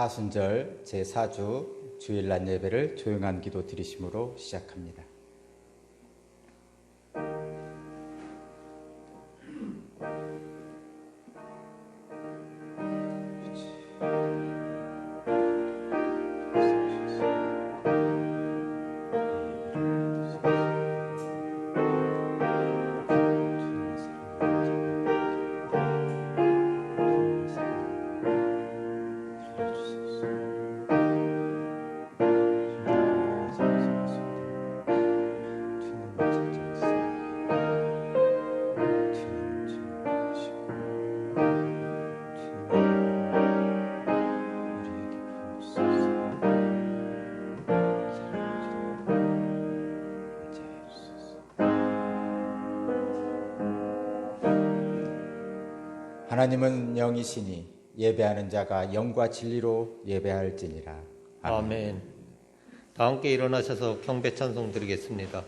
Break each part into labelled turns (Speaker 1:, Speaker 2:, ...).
Speaker 1: 사순절 제4주 주일날 예배를 조용한 기도 드리심으로 시작합니다. 하나님은 영이시니 예배하는 자가 영과 진리로 예배할지니라.
Speaker 2: 아멘. 다 함께 일어나셔서 경배 찬송 드리겠습니다.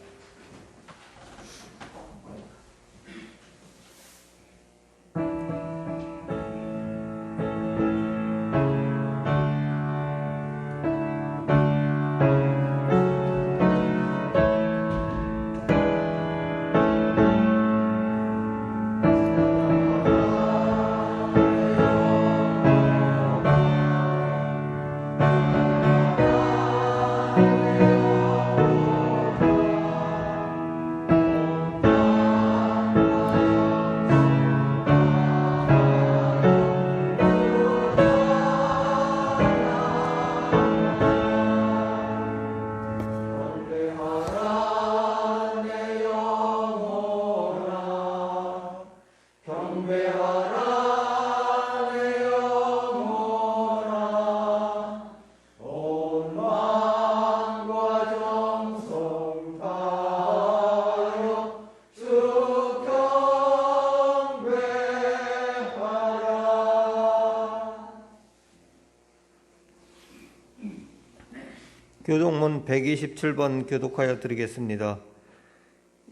Speaker 2: 교독문 127번 교독하여 드리겠습니다.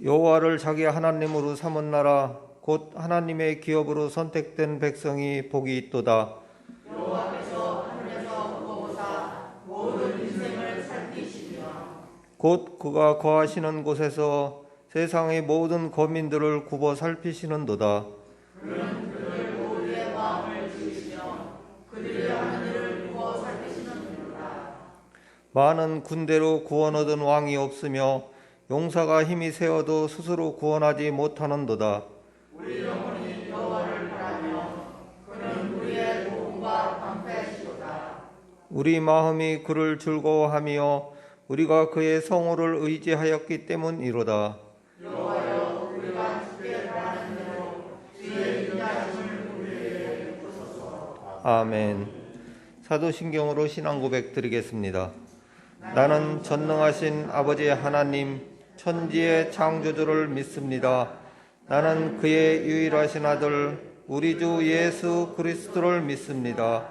Speaker 2: 여호와를 자기 하나님으로 삼은 나라 곧 하나님의 기업으로 선택된 백성이 복이 있도다.
Speaker 3: 여호와께서 하늘에서 보고사 모든 인생을 살피시며
Speaker 2: 곧 그가 거하시는 곳에서 세상의 모든 거민들을 굽어 살피시는도다.
Speaker 3: 그는 그들 모두의 마음을 지으시며 그들의 하늘을 굽어 살피시는도다.
Speaker 2: 많은 군대로 구원 얻은 왕이 없으며 용사가 힘이 세어도 스스로 구원하지 못하는도다.
Speaker 3: 우리 영혼이 여호와를 바라며 그는 우리의 도움과 방패시도다.
Speaker 2: 우리 마음이 그를 즐거워하며 우리가 그의 성호를 의지하였기 때문이로다.
Speaker 3: 여호와여 우리가 주께 바라는 대로 주의 인자하심을 우리에게 베푸소서.
Speaker 2: 아멘. 사도신경으로 신앙 고백 드리겠습니다. 나는 전능하신 아버지 하나님 천지의 창조주를 믿습니다. 나는 그의 유일하신 아들 우리 주 예수 그리스도를 믿습니다.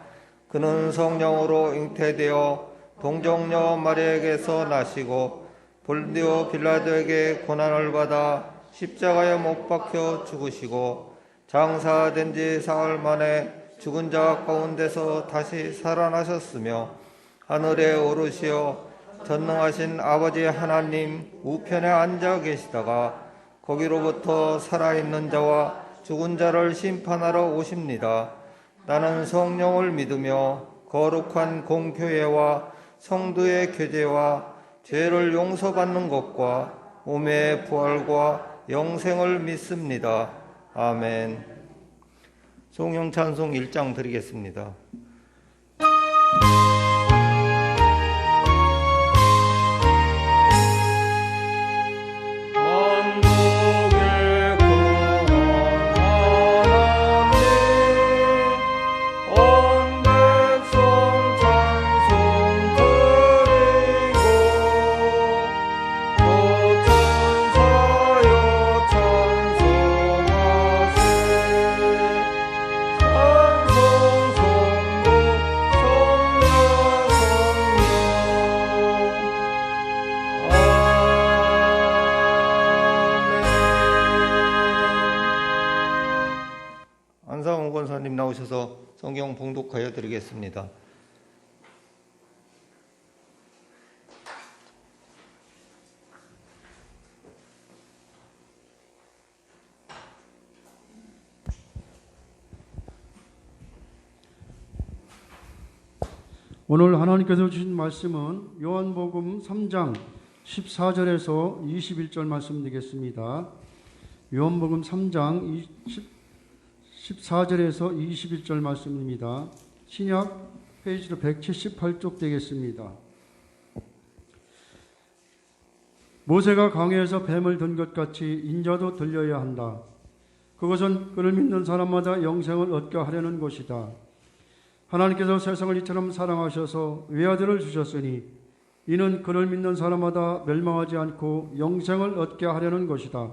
Speaker 2: 그는 성령으로 잉태되어 동정녀 마리아에게서 나시고 본디오 빌라도에게 고난을 받아 십자가에 못 박혀 죽으시고 장사된 지 사흘 만에 죽은 자 가운데서 다시 살아나셨으며 하늘에 오르시어 전능하신 아버지 하나님 우편에 앉아 계시다가 거기로부터 살아있는 자와 죽은 자를 심판하러 오십니다. 나는 성령을 믿으며 거룩한 공교회와 성도의 교제와 죄를 용서받는 것과 몸의 부활과 영생을 믿습니다. 아멘. 성령 찬송 1장 드리겠습니다. 안상훈 권사님 나오셔서 성경 봉독하여 드리겠습니다.
Speaker 4: 오늘 하나님께서 주신 말씀은 요한복음 3장 14절에서 21절 말씀드리겠습니다. 요한복음 3장 14절에서 21절 말씀입니다. 신약 페이지로 178쪽 되겠습니다. 모세가 강에서 뱀을 든 것 같이 인자도 들려야 한다. 그것은 그를 믿는 사람마다 영생을 얻게 하려는 것이다. 하나님께서 세상을 이처럼 사랑하셔서 외아들을 주셨으니 이는 그를 믿는 사람마다 멸망하지 않고 영생을 얻게 하려는 것이다.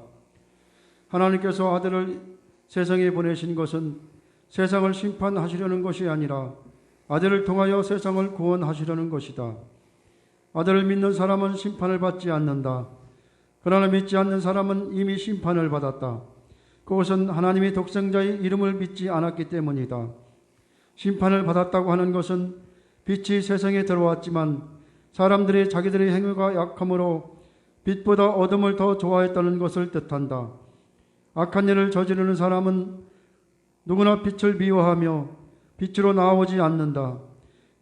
Speaker 4: 하나님께서 아들을 세상에 보내신 것은 세상을 심판하시려는 것이 아니라 아들을 통하여 세상을 구원하시려는 것이다. 아들을 믿는 사람은 심판을 받지 않는다. 그러나 믿지 않는 사람은 이미 심판을 받았다. 그것은 하나님이 독생자의 이름을 믿지 않았기 때문이다. 심판을 받았다고 하는 것은 빛이 세상에 들어왔지만 사람들이 자기들의 행위가 약함으로 빛보다 어둠을 더 좋아했다는 것을 뜻한다. 악한 일을 저지르는 사람은 누구나 빛을 미워하며 빛으로 나오지 않는다.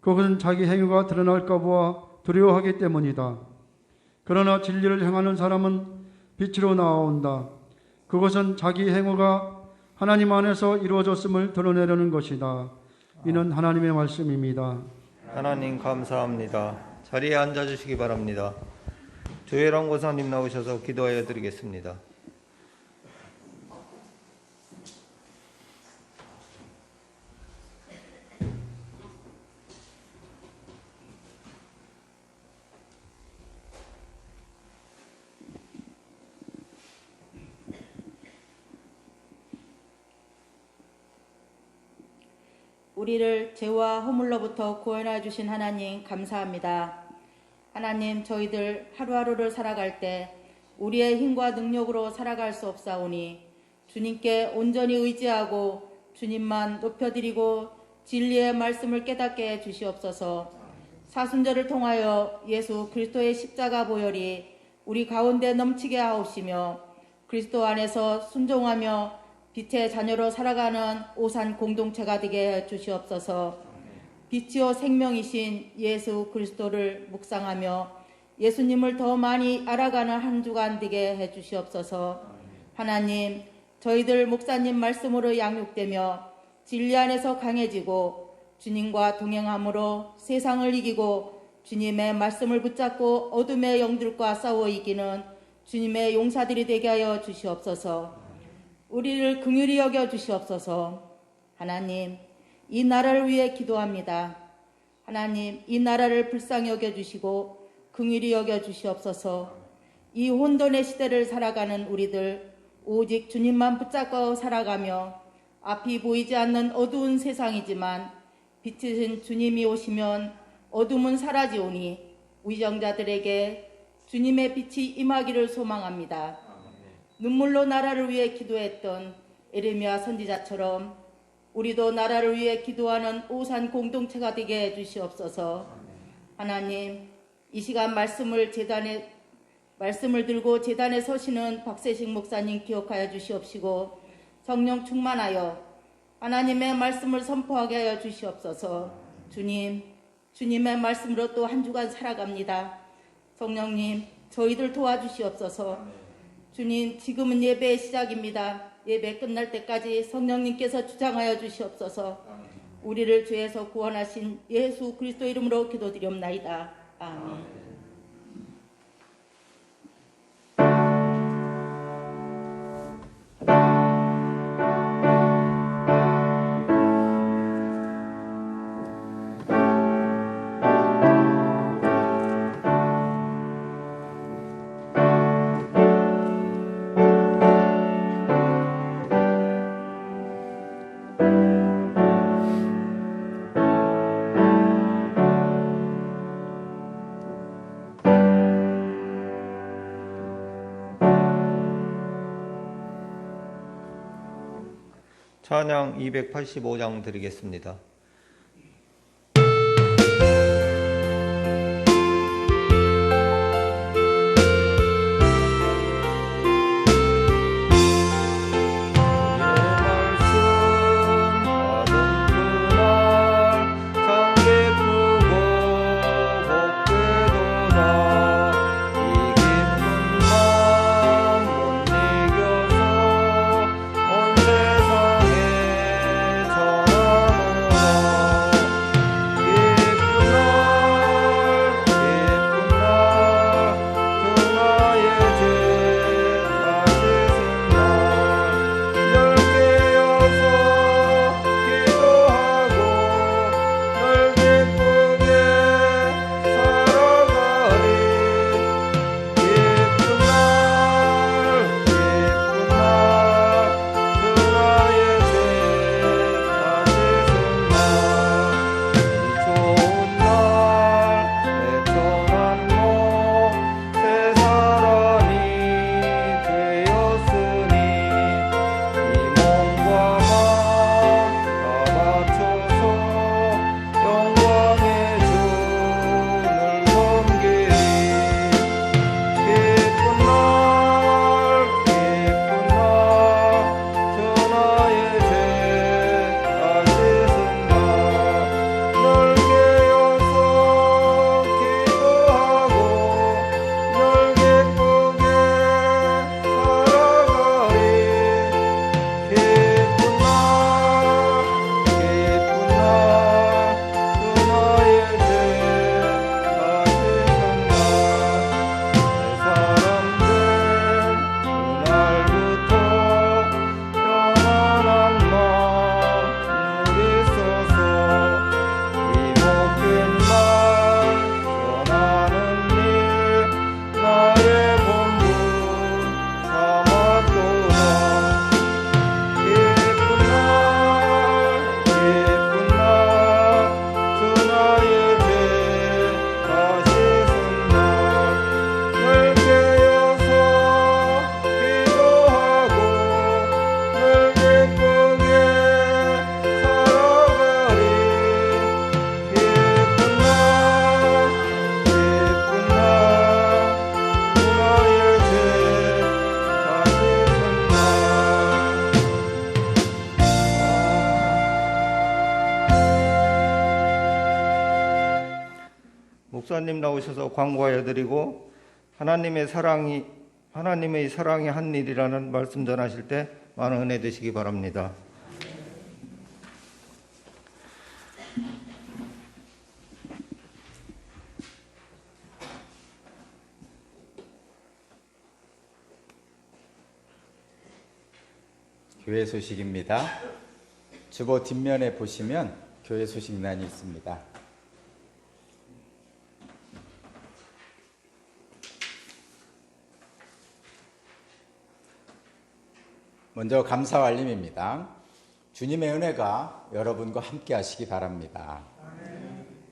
Speaker 4: 그것은 자기 행위가 드러날까 보아 두려워하기 때문이다. 그러나 진리를 행하는 사람은 빛으로 나온다. 그것은 자기 행위가 하나님 안에서 이루어졌음을 드러내려는 것이다. 이는 하나님의 말씀입니다.
Speaker 2: 하나님 감사합니다. 자리에 앉아주시기 바랍니다. 조혜랑 고사님 나오셔서 기도하여 드리겠습니다.
Speaker 3: 우리를 죄와 허물로부터 구원해 주신 하나님 감사합니다. 하나님, 저희들 하루하루를 살아갈 때 우리의 힘과 능력으로 살아갈 수 없사오니 주님께 온전히 의지하고 주님만 높여드리고 진리의 말씀을 깨닫게 해 주시옵소서. 사순절을 통하여 예수 그리스도의 십자가 보혈이 우리 가운데 넘치게 하옵시며 그리스도 안에서 순종하며 빛의 자녀로 살아가는 오산 공동체가 되게 해 주시옵소서. 빛이요 생명이신 예수 그리스도를 묵상하며 예수님을 더 많이 알아가는 한 주간 되게 해 주시옵소서. 하나님, 저희들 목사님 말씀으로 양육되며 진리 안에서 강해지고 주님과 동행함으로 세상을 이기고 주님의 말씀을 붙잡고 어둠의 영들과 싸워 이기는 주님의 용사들이 되게 하여 주시옵소서. 우리를 긍휼히 여겨 주시옵소서. 하나님, 이 나라를 위해 기도합니다. 하나님, 이 나라를 불쌍히 여겨 주시고 긍휼히 여겨 주시옵소서. 이 혼돈의 시대를 살아가는 우리들 오직 주님만 붙잡고 살아가며 앞이 보이지 않는 어두운 세상이지만 빛이신 주님이 오시면 어둠은 사라지오니 위정자들에게 주님의 빛이 임하기를 소망합니다. 눈물로 나라를 위해 기도했던 에레미야 선지자처럼 우리도 나라를 위해 기도하는 오산 공동체가 되게 해주시옵소서. 하나님, 이 시간 말씀을 들고 제단에 서시는 박세식 목사님 기억하여 주시옵시고 성령 충만하여 하나님의 말씀을 선포하게 하여 주시옵소서. 주님, 주님의 말씀으로 또 한 주간 살아갑니다. 성령님, 저희들 도와주시옵소서. 주님, 지금은 예배의 시작입니다. 예배 끝날 때까지 성령님께서 주장하여 주시옵소서. 우리를 죄에서 구원하신 예수 그리스도 이름으로 기도드리옵나이다. 아멘.
Speaker 2: 찬양 285장 드리겠습니다. 목사님 나오셔서 광고하여 드리고 하나님의 사랑이 한 일이라는 말씀 전하실 때 많은 은혜 되시기 바랍니다.
Speaker 1: 교회 소식입니다. 주보 뒷면에 보시면 교회 소식란이 있습니다. 먼저 감사와 알림입니다. 주님의 은혜가 여러분과 함께 하시기 바랍니다.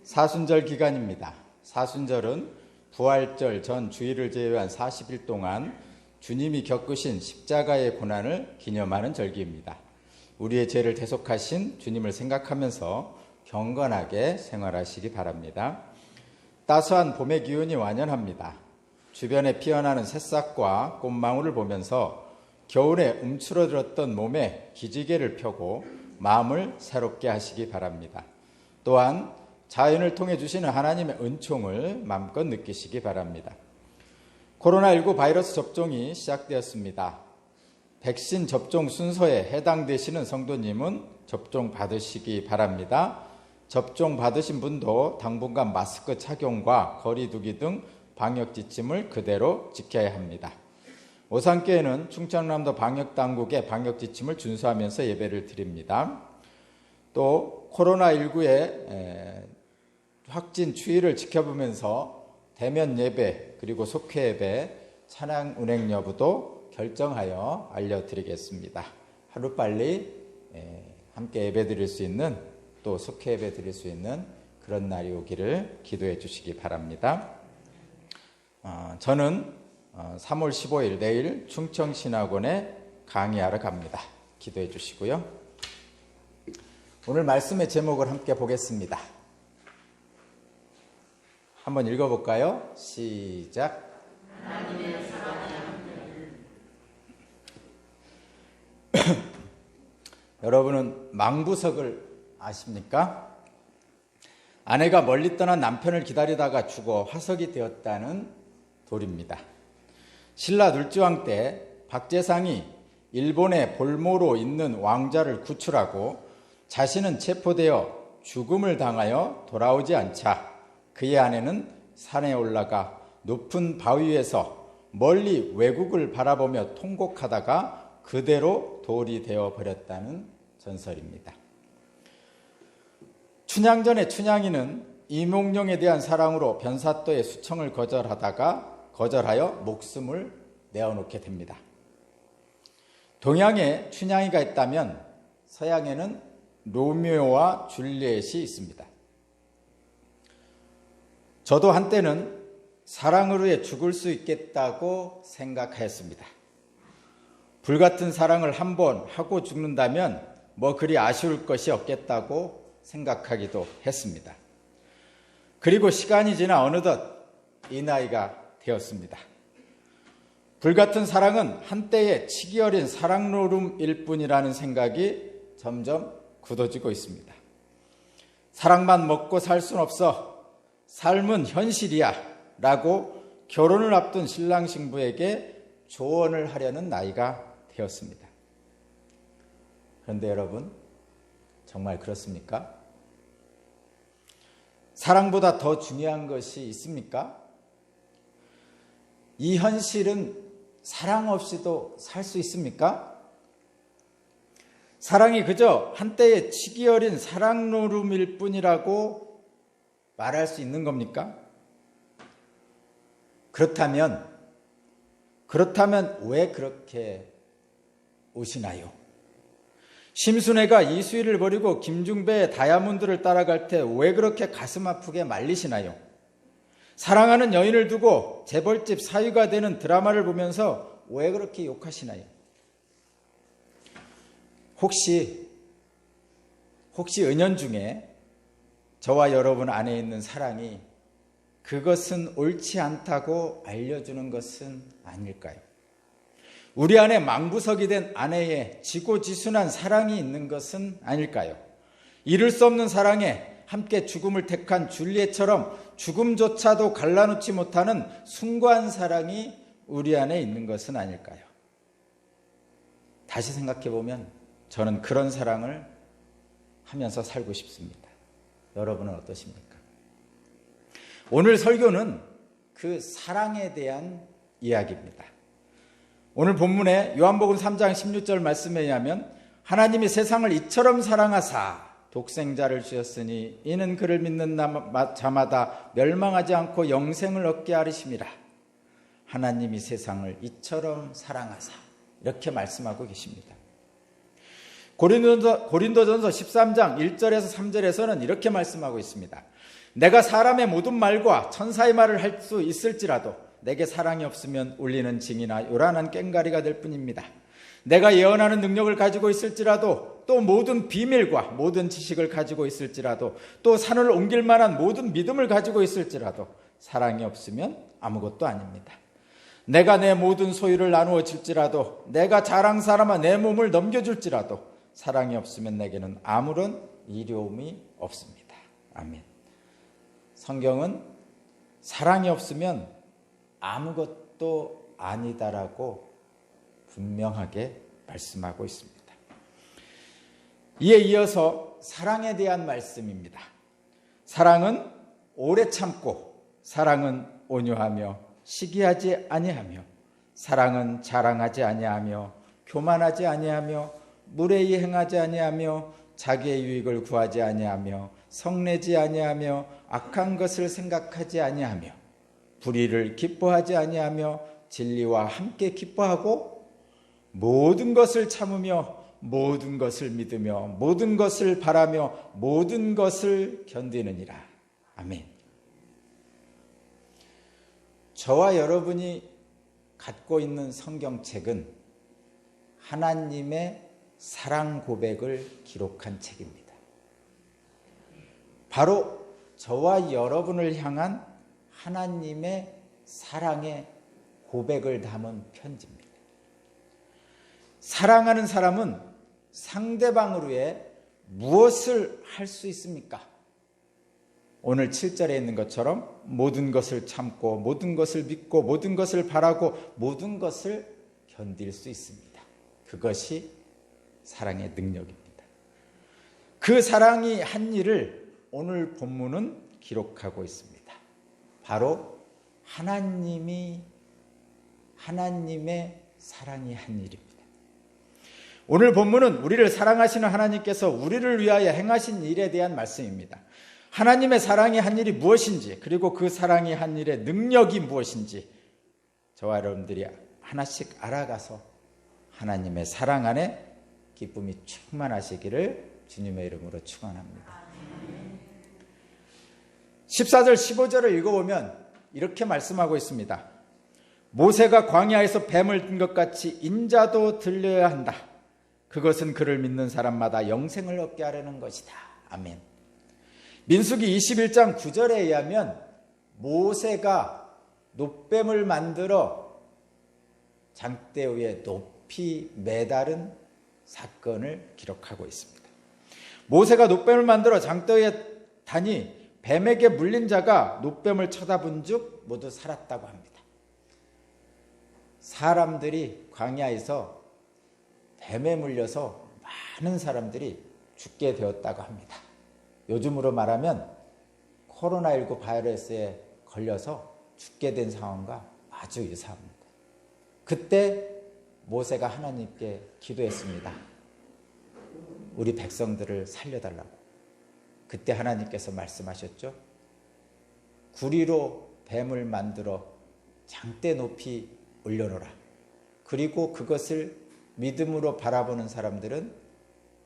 Speaker 1: 사순절 기간입니다. 사순절은 부활절 전 주일을 제외한 40일 동안 주님이 겪으신 십자가의 고난을 기념하는 절기입니다. 우리의 죄를 대속하신 주님을 생각하면서 경건하게 생활하시기 바랍니다. 따스한 봄의 기운이 완연합니다. 주변에 피어나는 새싹과 꽃망울을 보면서 겨울에 움츠러들었던 몸에 기지개를 펴고 마음을 새롭게 하시기 바랍니다. 또한 자연을 통해 주시는 하나님의 은총을 마음껏 느끼시기 바랍니다. 코로나19 바이러스 접종이 시작되었습니다. 백신 접종 순서에 해당되시는 성도님은 접종 받으시기 바랍니다. 접종 받으신 분도 당분간 마스크 착용과 거리 두기 등 방역 지침을 그대로 지켜야 합니다. 오산교회는 충청남도 방역당국의 방역 지침을 준수하면서 예배를 드립니다. 또 코로나19의 확진 추이를 지켜보면서 대면 예배 그리고 속회 예배 찬양 운행 여부도 결정하여 알려드리겠습니다. 하루빨리 함께 예배 드릴 수 있는 또 속회 예배 드릴 수 있는 그런 날이 오기를 기도해 주시기 바랍니다. 저는 3월 15일 내일 충청신학원에 강의하러 갑니다. 기도해 주시고요. 오늘 말씀의 제목을 함께 보겠습니다. 한번 읽어볼까요? 시작. 여러분은 망부석을 아십니까? 아내가 멀리 떠난 남편을 기다리다가 죽어 화석이 되었다는 돌입니다. 신라 눌지왕 때 박재상이 일본의 볼모로 있는 왕자를 구출하고 자신은 체포되어 죽음을 당하여 돌아오지 않자 그의 아내는 산에 올라가 높은 바위 위에서 멀리 외국을 바라보며 통곡하다가 그대로 돌이 되어 버렸다는 전설입니다. 춘향전의 춘향이는 이몽룡에 대한 사랑으로 변사또의 수청을 거절하여 목숨을 내어놓게 됩니다. 동양에 춘향이가 있다면 서양에는 로미오와 줄리엣이 있습니다. 저도 한때는 사랑으로 해 죽을 수 있겠다고 생각하였습니다. 불같은 사랑을 한번 하고 죽는다면 뭐 그리 아쉬울 것이 없겠다고 생각하기도 했습니다. 그리고 시간이 지나 어느덧 이 나이가 되었습니다. 불같은 사랑은 한때의 치기 어린 사랑노름일 뿐이라는 생각이 점점 굳어지고 있습니다. 사랑만 먹고 살 순 없어. 삶은 현실이야 라고 결혼을 앞둔 신랑 신부에게 조언을 하려는 나이가 되었습니다. 그런데 여러분, 정말 그렇습니까? 사랑보다 더 중요한 것이 있습니까? 이 현실은 사랑 없이도 살 수 있습니까? 사랑이 그저 한때의 치기 어린 사랑노름일 뿐이라고 말할 수 있는 겁니까? 그렇다면 왜 그렇게 오시나요? 심순애가 이수희를 버리고 김중배의 다이아몬드를 따라갈 때 왜 그렇게 가슴 아프게 말리시나요? 사랑하는 여인을 두고 재벌집 사위가 되는 드라마를 보면서 왜 그렇게 욕하시나요? 혹시 은연중에 저와 여러분 안에 있는 사랑이 그것은 옳지 않다고 알려주는 것은 아닐까요? 우리 안에 망부석이 된 아내의 지고지순한 사랑이 있는 것은 아닐까요? 이룰 수 없는 사랑에 함께 죽음을 택한 줄리엣처럼 죽음조차도 갈라놓지 못하는 숭고한 사랑이 우리 안에 있는 것은 아닐까요? 다시 생각해 보면 저는 그런 사랑을 하면서 살고 싶습니다. 여러분은 어떠십니까? 오늘 설교는 그 사랑에 대한 이야기입니다. 오늘 본문에 요한복음 3장 16절 말씀에 의하면 하나님이 세상을 이처럼 사랑하사 독생자를 주셨으니 이는 그를 믿는 자마다 멸망하지 않고 영생을 얻게 하리심이라. 하나님이 세상을 이처럼 사랑하사 이렇게 말씀하고 계십니다. 고린도전서 13장 1절에서 3절에서는 이렇게 말씀하고 있습니다. 내가 사람의 모든 말과 천사의 말을 할 수 있을지라도 내게 사랑이 없으면 울리는 징이나 요란한 꽹가리가 될 뿐입니다. 내가 예언하는 능력을 가지고 있을지라도 또 모든 비밀과 모든 지식을 가지고 있을지라도 또 산을 옮길 만한 모든 믿음을 가지고 있을지라도 사랑이 없으면 아무것도 아닙니다. 내가 내 모든 소유를 나누어 줄지라도 내가 자랑 삼아 내 몸을 넘겨줄지라도 사랑이 없으면 내게는 아무런 이로움이 없습니다. 아멘. 성경은 사랑이 없으면 아무것도 아니다라고 분명하게 말씀하고 있습니다. 이에 이어서 사랑에 대한 말씀입니다. 사랑은 오래 참고, 사랑은 온유하며 시기하지 아니하며, 사랑은 자랑하지 아니하며 교만하지 아니하며 무례히 행하지 아니하며 자기의 유익을 구하지 아니하며 성내지 아니하며 악한 것을 생각하지 아니하며 불의를 기뻐하지 아니하며 진리와 함께 기뻐하고 모든 것을 참으며 모든 것을 믿으며 모든 것을 바라며 모든 것을 견디느니라. 아멘. 저와 여러분이 갖고 있는 성경책은 하나님의 사랑 고백을 기록한 책입니다. 바로 저와 여러분을 향한 하나님의 사랑의 고백을 담은 편지입니다. 사랑하는 사람은 상대방을 위해 무엇을 할 수 있습니까? 오늘 7절에 있는 것처럼 모든 것을 참고 모든 것을 믿고 모든 것을 바라고 모든 것을 견딜 수 있습니다. 그것이 사랑의 능력입니다. 그 사랑이 한 일을 오늘 본문은 기록하고 있습니다. 바로 하나님의 사랑이 한 일입니다. 오늘 본문은 우리를 사랑하시는 하나님께서 우리를 위하여 행하신 일에 대한 말씀입니다. 하나님의 사랑이 한 일이 무엇인지, 그리고 그 사랑이 한 일의 능력이 무엇인지 저와 여러분들이 하나씩 알아가서 하나님의 사랑 안에 기쁨이 충만하시기를 주님의 이름으로 축원합니다. 14절 15절을 읽어보면 이렇게 말씀하고 있습니다. 모세가 광야에서 뱀을 든 것 같이 인자도 들려야 한다. 그것은 그를 믿는 사람마다 영생을 얻게 하려는 것이다. 아멘. 민수기 21장 9절에 의하면 모세가 놋뱀을 만들어 장대 위에 높이 매다른 사건을 기록하고 있습니다. 모세가 놋뱀을 만들어 장대 위에 다니 뱀에게 물린 자가 놋뱀을 쳐다본 즉 모두 살았다고 합니다. 사람들이 광야에서 뱀에 물려서 많은 사람들이 죽게 되었다고 합니다. 요즘으로 말하면 코로나19 바이러스에 걸려서 죽게 된 상황과 아주 유사합니다. 그때 모세가 하나님께 기도했습니다. 우리 백성들을 살려달라고. 그때 하나님께서 말씀하셨죠. 구리로 뱀을 만들어 장대 높이 올려놓으라. 그리고 그것을 믿음으로 바라보는 사람들은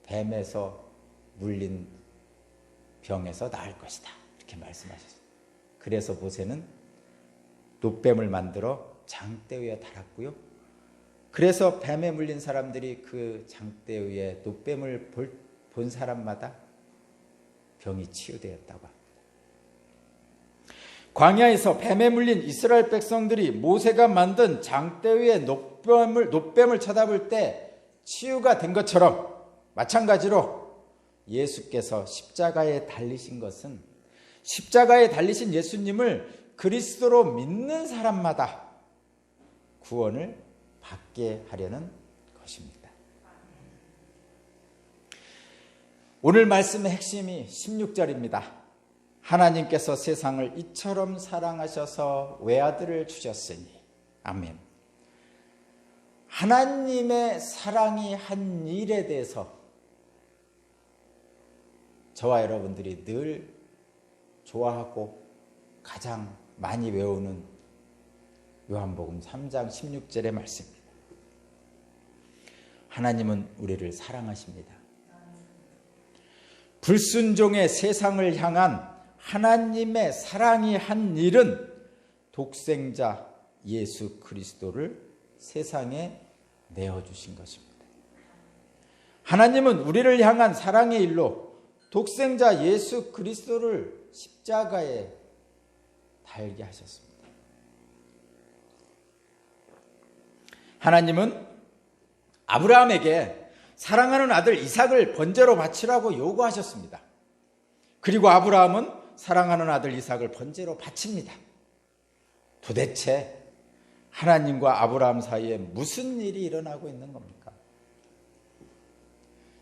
Speaker 1: 뱀에서 물린 병에서 나을 것이다. 이렇게 말씀하셨어요. 그래서 모세는 놋뱀을 만들어 장대 위에 달았고요. 그래서 뱀에 물린 사람들이 그 장대 위에 놋뱀을 본 사람마다 병이 치유되었다고 합니다. 광야에서 뱀에 물린 이스라엘 백성들이 모세가 만든 장대 위에 놋뱀을 쳐다볼 때 치유가 된 것처럼 마찬가지로 예수께서 십자가에 달리신 것은 십자가에 달리신 예수님을 그리스도로 믿는 사람마다 구원을 받게 하려는 것입니다. 오늘 말씀의 핵심이 16절입니다. 하나님께서 세상을 이처럼 사랑하셔서 외아들을 주셨으니. 아멘. 하나님의 사랑이 한 일에 대해서 저와 여러분들이 늘 좋아하고 가장 많이 외우는 요한복음 3장 16절의 말씀입니다. 하나님은 우리를 사랑하십니다. 불순종의 세상을 향한 하나님의 사랑이 한 일은 독생자 예수 그리스도를 세상에 내어주신 것입니다. 하나님은 우리를 향한 사랑의 일로 독생자 예수 그리스도를 십자가에 달게 하셨습니다. 하나님은 아브라함에게 사랑하는 아들 이삭을 번제로 바치라고 요구하셨습니다. 그리고 아브라함은 사랑하는 아들 이삭을 번제로 바칩니다. 도대체 하나님과 아브라함 사이에 무슨 일이 일어나고 있는 겁니까?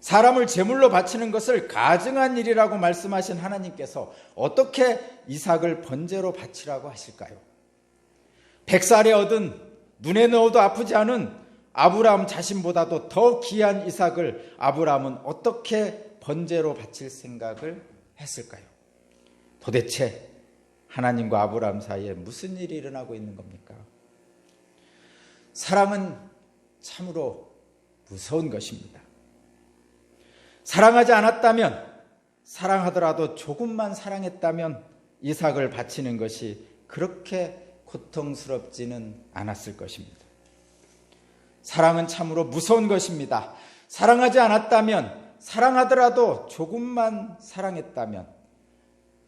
Speaker 1: 사람을 제물로 바치는 것을 가증한 일이라고 말씀하신 하나님께서 어떻게 이삭을 번제로 바치라고 하실까요? 100살에 얻은 눈에 넣어도 아프지 않은 아브라함 자신보다도 더 귀한 이삭을 아브라함은 어떻게 번제로 바칠 생각을 했을까요? 도대체 하나님과 아브라함 사이에 무슨 일이 일어나고 있는 겁니까? 사랑은 참으로 무서운 것입니다. 사랑하지 않았다면, 사랑하더라도 조금만 사랑했다면 이삭을 바치는 것이 그렇게 고통스럽지는 않았을 것입니다. 사랑은 참으로 무서운 것입니다. 사랑하지 않았다면, 사랑하더라도 조금만 사랑했다면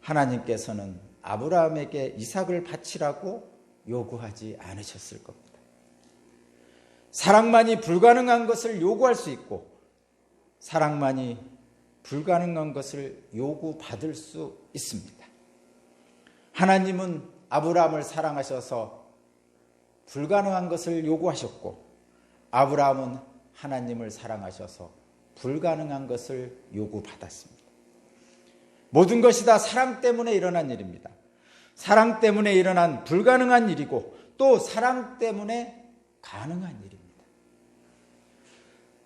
Speaker 1: 하나님께서는 아브라함에게 이삭을 바치라고 요구하지 않으셨을 겁니다. 사랑만이 불가능한 것을 요구할 수 있고 사랑만이 불가능한 것을 요구받을 수 있습니다. 하나님은 아브라함을 사랑하셔서 불가능한 것을 요구하셨고 아브라함은 하나님을 사랑하셔서 불가능한 것을 요구받았습니다. 모든 것이 다 사랑 때문에 일어난 일입니다. 사랑 때문에 일어난 불가능한 일이고 또 사랑 때문에 가능한 일입니다.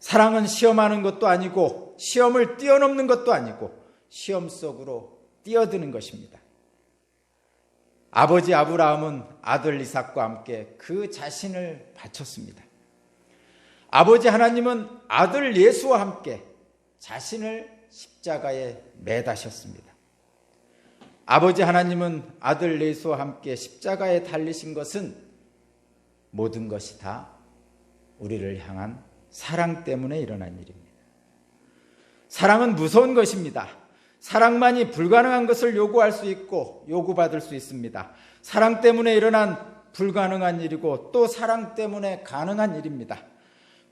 Speaker 1: 사랑은 시험하는 것도 아니고 시험을 뛰어넘는 것도 아니고 시험 속으로 뛰어드는 것입니다. 아버지 아브라함은 아들 이삭과 함께 그 자신을 바쳤습니다. 아버지 하나님은 아들 예수와 함께 자신을 십자가에 매다셨습니다. 아버지 하나님은 아들 예수와 함께 십자가에 달리신 것은 모든 것이 다 우리를 향한 사랑 때문에 일어난 일입니다. 사랑은 무서운 것입니다. 사랑만이 불가능한 것을 요구할 수 있고 요구받을 수 있습니다. 사랑 때문에 일어난 불가능한 일이고 또 사랑 때문에 가능한 일입니다.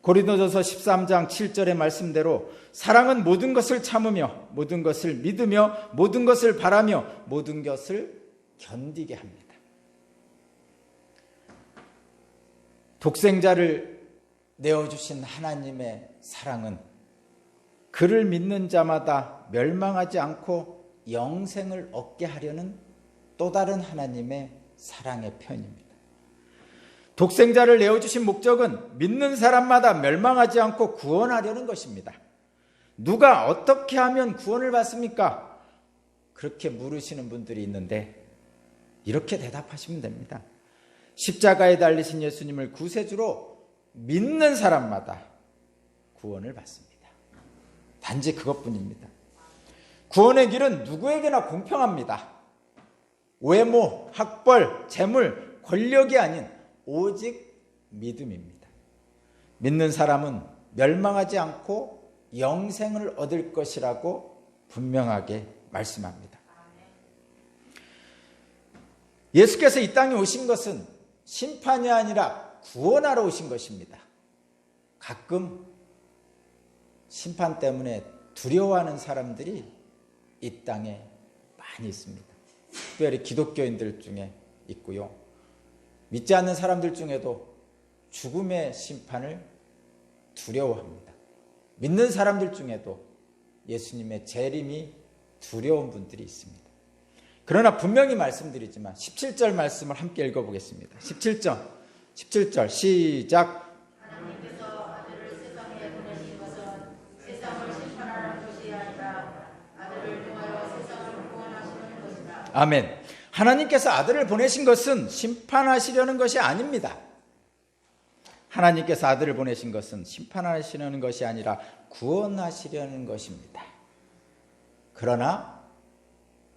Speaker 1: 고린도전서 13장 7절의 말씀대로 사랑은 모든 것을 참으며 모든 것을 믿으며 모든 것을 바라며 모든 것을 견디게 합니다. 독생자를 내어주신 하나님의 사랑은 그를 믿는 자마다 멸망하지 않고 영생을 얻게 하려는 또 다른 하나님의 사랑의 편입니다. 독생자를 내어주신 목적은 믿는 사람마다 멸망하지 않고 구원하려는 것입니다. 누가 어떻게 하면 구원을 받습니까? 그렇게 물으시는 분들이 있는데 이렇게 대답하시면 됩니다. 십자가에 달리신 예수님을 구세주로 믿는 사람마다 구원을 받습니다. 단지 그것뿐입니다. 구원의 길은 누구에게나 공평합니다. 외모, 학벌, 재물, 권력이 아닌 오직 믿음입니다. 믿는 사람은 멸망하지 않고 영생을 얻을 것이라고 분명하게 말씀합니다. 예수께서 이 땅에 오신 것은 심판이 아니라 구원하러 오신 것입니다. 가끔 심판 때문에 두려워하는 사람들이 이 땅에 많이 있습니다. 특별히 기독교인들 중에 있고요. 믿지 않는 사람들 중에도 죽음의 심판을 두려워합니다. 믿는 사람들 중에도 예수님의 재림이 두려운 분들이 있습니다. 그러나 분명히 말씀드리지만 17절 말씀을 함께 읽어보겠습니다. 17절 시작.
Speaker 3: 하나님께서 아들을 세상에 보내신 것은 세상을 심판하는 것이 아니라 아들을 통하여 세상을 구원하시는 것이다.
Speaker 1: 아멘. 하나님께서 아들을 보내신 것은 심판하시려는 것이 아닙니다. 하나님께서 아들을 보내신 것은 심판하시려는 것이 아니라 구원하시려는 것입니다. 그러나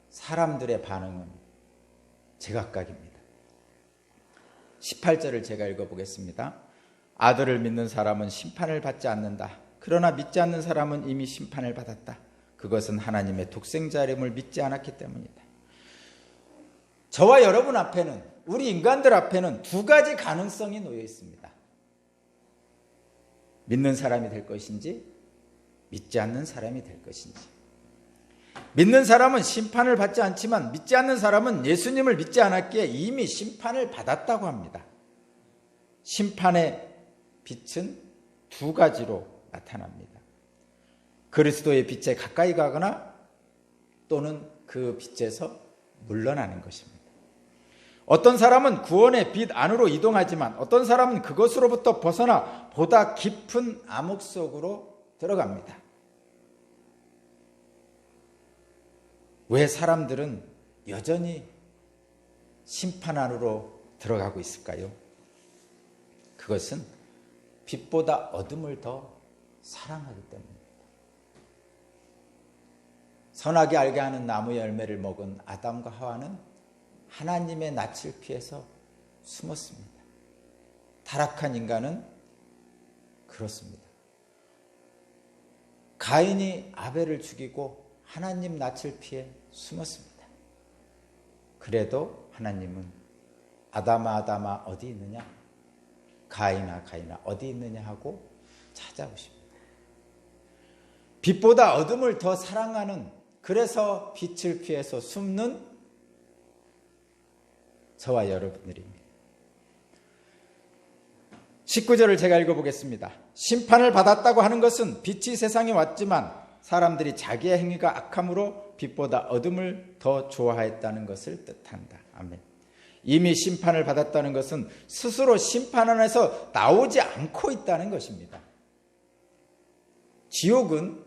Speaker 1: 사람들의 반응은 제각각입니다. 18절을 제가 읽어보겠습니다. 아들을 믿는 사람은 심판을 받지 않는다. 그러나 믿지 않는 사람은 이미 심판을 받았다. 그것은 하나님의 독생자 이름을 믿지 않았기 때문이다. 저와 여러분 앞에는, 우리 인간들 앞에는 두 가지 가능성이 놓여 있습니다. 믿는 사람이 될 것인지 믿지 않는 사람이 될 것인지. 믿는 사람은 심판을 받지 않지만 믿지 않는 사람은 예수님을 믿지 않았기에 이미 심판을 받았다고 합니다. 심판의 빛은 두 가지로 나타납니다. 그리스도의 빛에 가까이 가거나 또는 그 빛에서 물러나는 것입니다. 어떤 사람은 구원의 빛 안으로 이동하지만 어떤 사람은 그것으로부터 벗어나 보다 깊은 암흑 속으로 들어갑니다. 왜 사람들은 여전히 심판 안으로 들어가고 있을까요? 그것은 빛보다 어둠을 더 사랑하기 때문입니다. 선하게 알게 하는 나무의 열매를 먹은 아담과 하와는 하나님의 낯을 피해서 숨었습니다. 타락한 인간은 그렇습니다. 가인이 아벨을 죽이고 하나님 낯을 피해 숨었습니다. 그래도 하나님은 아담아 아담아 어디 있느냐? 가인아 가인아 어디 있느냐 하고 찾아오십니다. 빛보다 어둠을 더 사랑하는, 그래서 빛을 피해서 숨는 저와 여러분들입니다. 19절을 제가 읽어보겠습니다. 심판을 받았다고 하는 것은 빛이 세상에 왔지만 사람들이 자기의 행위가 악함으로 빛보다 어둠을 더 좋아했다는 것을 뜻한다. 아멘. 이미 심판을 받았다는 것은 스스로 심판 안에서 나오지 않고 있다는 것입니다. 지옥은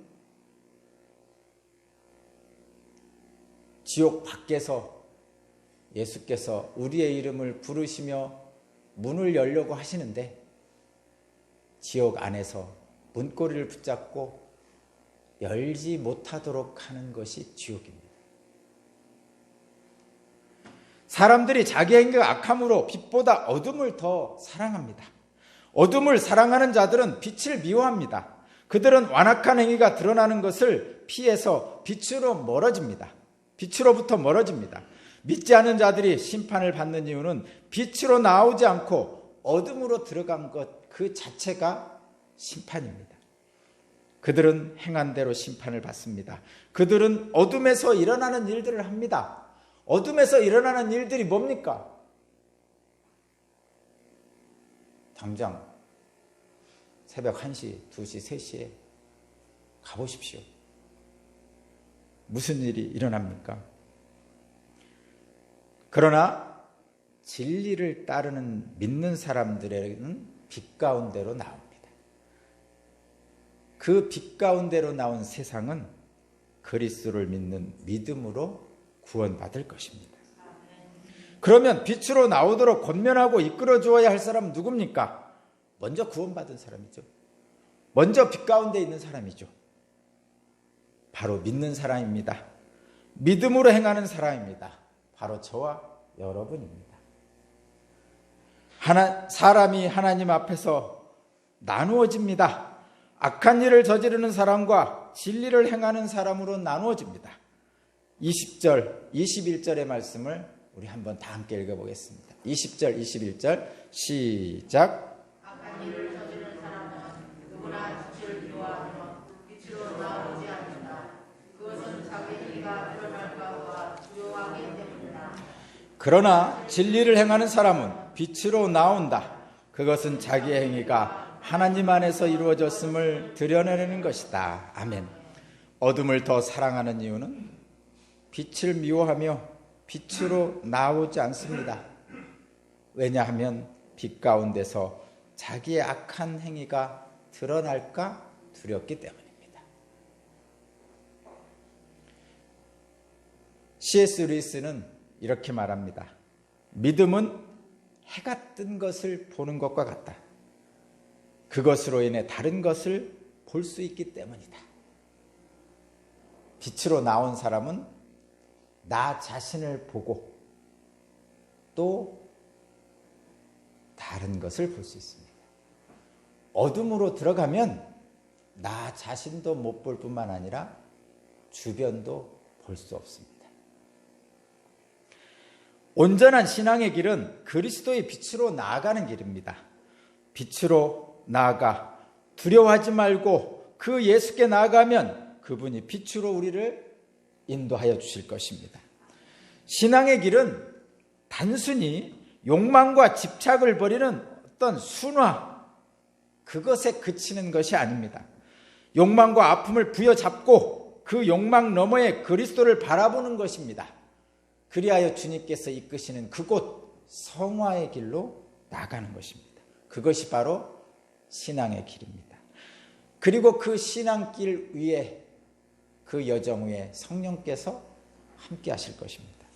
Speaker 1: 지옥 밖에서 예수께서 우리의 이름을 부르시며 문을 열려고 하시는데 지옥 안에서 문고리를 붙잡고 열지 못하도록 하는 것이 지옥입니다. 사람들이 자기 행위가 악함으로 빛보다 어둠을 더 사랑합니다. 어둠을 사랑하는 자들은 빛을 미워합니다. 그들은 완악한 행위가 드러나는 것을 피해서 빛으로 멀어집니다. 빛으로부터 멀어집니다. 믿지 않는 자들이 심판을 받는 이유는 빛으로 나오지 않고 어둠으로 들어간 것 그 자체가 심판입니다. 그들은 행한 대로 심판을 받습니다. 그들은 어둠에서 일어나는 일들을 합니다. 어둠에서 일어나는 일들이 뭡니까? 당장 새벽 1시, 2시, 3시에 가보십시오. 무슨 일이 일어납니까? 그러나 진리를 따르는 믿는 사람들에게는 빛 가운데로 나옵니다. 그 빛 가운데로 나온 세상은 그리스도를 믿는 믿음으로 구원받을 것입니다. 그러면 빛으로 나오도록 권면하고 이끌어 주어야 할 사람은 누굽니까? 먼저 구원받은 사람이죠. 먼저 빛 가운데 있는 사람이죠. 바로 믿는 사람입니다. 믿음으로 행하는 사람입니다. 바로 저와 여러분입니다. 사람이 하나님 앞에서 나누어집니다. 악한 일을 저지르는 사람과 진리를 행하는 사람으로 나누어집니다. 20절, 21절의 말씀을 우리 한번 다 함께 읽어보겠습니다. 20절, 21절 시작.
Speaker 3: 악한 일을 저지르는 사람은 누구나 빛을 미워하며 빛으로 나오지 않는다. 그것은 자기 행위가 드러날까 봐 두려워하기 때문이다.
Speaker 1: 그러나 진리를 행하는 사람은 빛으로 나온다. 그것은 자기의 행위가 하나님 안에서 이루어졌음을 드러내는 것이다. 아멘. 어둠을 더 사랑하는 이유는 빛을 미워하며 빛으로 나오지 않습니다. 왜냐하면 빛 가운데서 자기의 악한 행위가 드러날까 두렵기 때문입니다. C.S. 루이스는 이렇게 말합니다. 믿음은 해가 뜬 것을 보는 것과 같다. 그것으로 인해 다른 것을 볼 수 있기 때문이다. 빛으로 나온 사람은 나 자신을 보고 또 다른 것을 볼 수 있습니다. 어둠으로 들어가면 나 자신도 못 볼 뿐만 아니라 주변도 볼 수 없습니다. 온전한 신앙의 길은 그리스도의 빛으로 나아가는 길입니다. 빛으로 나아가 두려워하지 말고 그 예수께 나아가면 그분이 빛으로 우리를 인도하여 주실 것입니다. 신앙의 길은 단순히 욕망과 집착을 버리는 어떤 순화, 그것에 그치는 것이 아닙니다. 욕망과 아픔을 부여잡고 그 욕망 너머에 그리스도를 바라보는 것입니다. 그리하여 주님께서 이끄시는 그곳 성화의 길로 나가는 것입니다. 그것이 바로 신앙의 길입니다. 그리고 그 신앙길 위에, 그 여정 위에 성령께서 함께 하실 것입니다.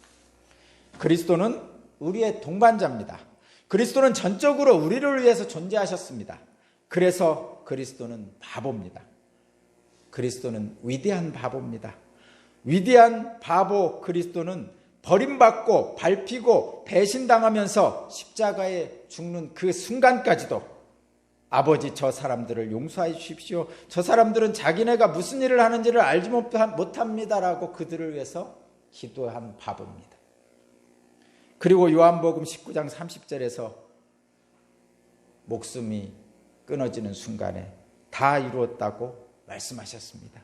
Speaker 1: 그리스도는 우리의 동반자입니다. 그리스도는 전적으로 우리를 위해서 존재하셨습니다. 그래서 그리스도는 바보입니다. 그리스도는 위대한 바보입니다. 위대한 바보 그리스도는 버림받고 밟히고 배신당하면서 십자가에 죽는 그 순간까지도 아버지, 저 사람들을 용서해 주십시오. 저 사람들은 자기네가 무슨 일을 하는지를 알지 못합니다라고 그들을 위해서 기도한 바보입니다. 그리고 요한복음 19장 30절에서 목숨이 끊어지는 순간에 다 이루었다고 말씀하셨습니다.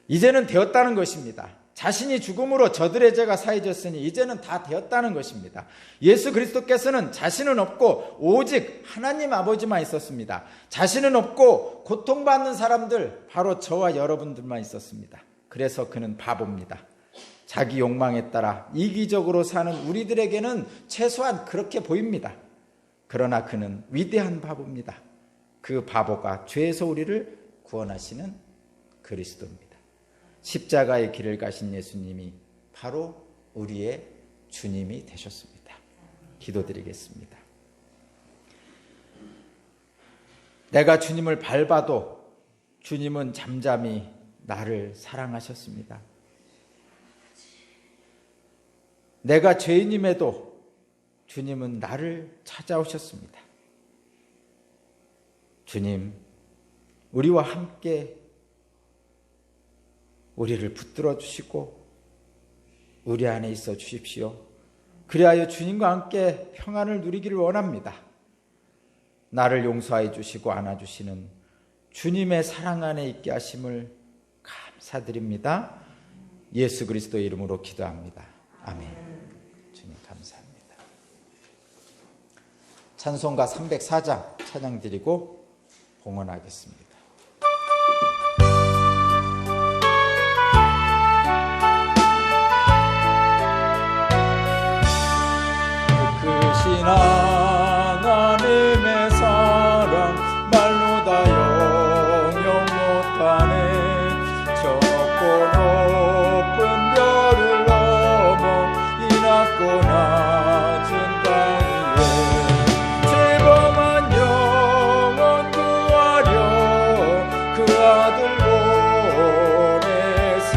Speaker 1: 이제는 되었다는 것입니다. 자신이 죽음으로 저들의 죄가 사해졌으니 이제는 다 되었다는 것입니다. 예수 그리스도께서는 자신은 없고 오직 하나님 아버지만 있었습니다. 자신은 없고 고통받는 사람들, 바로 저와 여러분들만 있었습니다. 그래서 그는 바보입니다. 자기 욕망에 따라 이기적으로 사는 우리들에게는 최소한 그렇게 보입니다. 그러나 그는 위대한 바보입니다. 그 바보가 죄에서 우리를 구원하시는 그리스도입니다. 십자가의 길을 가신 예수님이 바로 우리의 주님이 되셨습니다. 기도드리겠습니다. 내가 주님을 밟아도 주님은 잠잠히 나를 사랑하셨습니다. 내가 죄인임에도 주님은 나를 찾아오셨습니다. 주님, 우리와 함께 우리를 붙들어 주시고 우리 안에 있어 주십시오. 그리하여 주님과 함께 평안을 누리기를 원합니다. 나를 용서해 주시고 안아주시는 주님의 사랑 안에 있게 하심을 감사드립니다. 예수 그리스도의 이름으로 기도합니다. 아멘. 주님 감사합니다. 찬송가 304장 찬양 드리고 봉헌하겠습니다. 하나님의 사랑 말로 다 영영 못하네. 좁고 높은 별을 넘어 이 낮고 낮은 땅 위에 죄범한 영혼 구하려 그 아들 보내사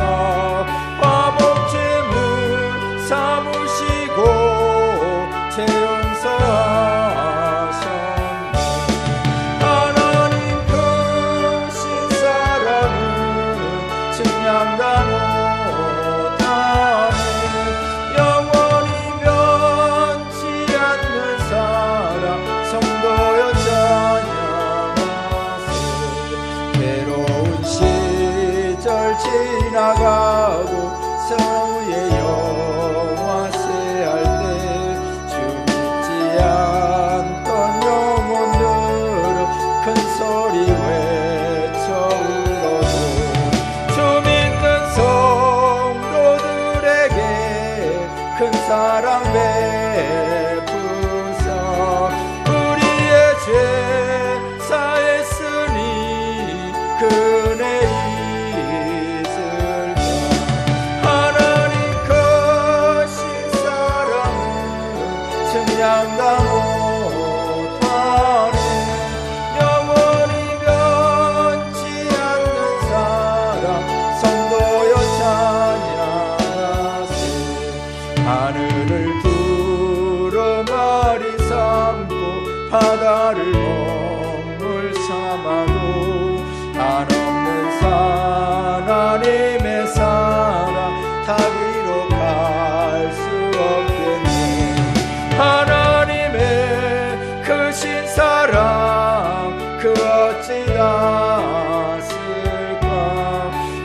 Speaker 1: 화목제물 삼으시고 용서하셨네. 하나님 크신 사랑은 증량다 못하네. 영원히 변치 않는 사랑 성도여 찬양하세. 괴로운 시절 지나가고 성우의 영화 세할 때 바다를 먹물 삼아도 한없는 하나님의 사랑 다 위로 갈 수 없겠네. 하나님의 크신 사랑 그 어찌 닿았을까.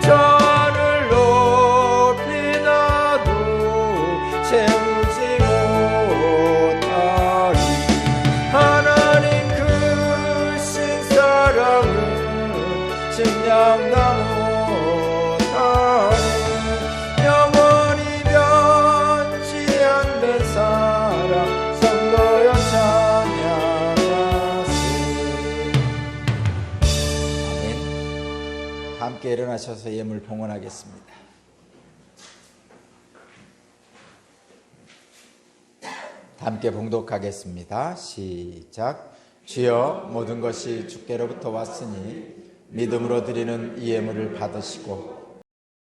Speaker 1: 저 하늘 높이 나도 채우지 못하리. 하나님 크신 사랑은 증량다 못하리. 영원히 변치 않는 사랑 성도여 찬양하세. 아멘. 함께 일어나셔서 예물 봉헌하겠습니다. 함께 봉독하겠습니다. 시작. 주여, 모든 것이 주께로부터 왔으니 믿음으로 드리는 이 예물을 받으시고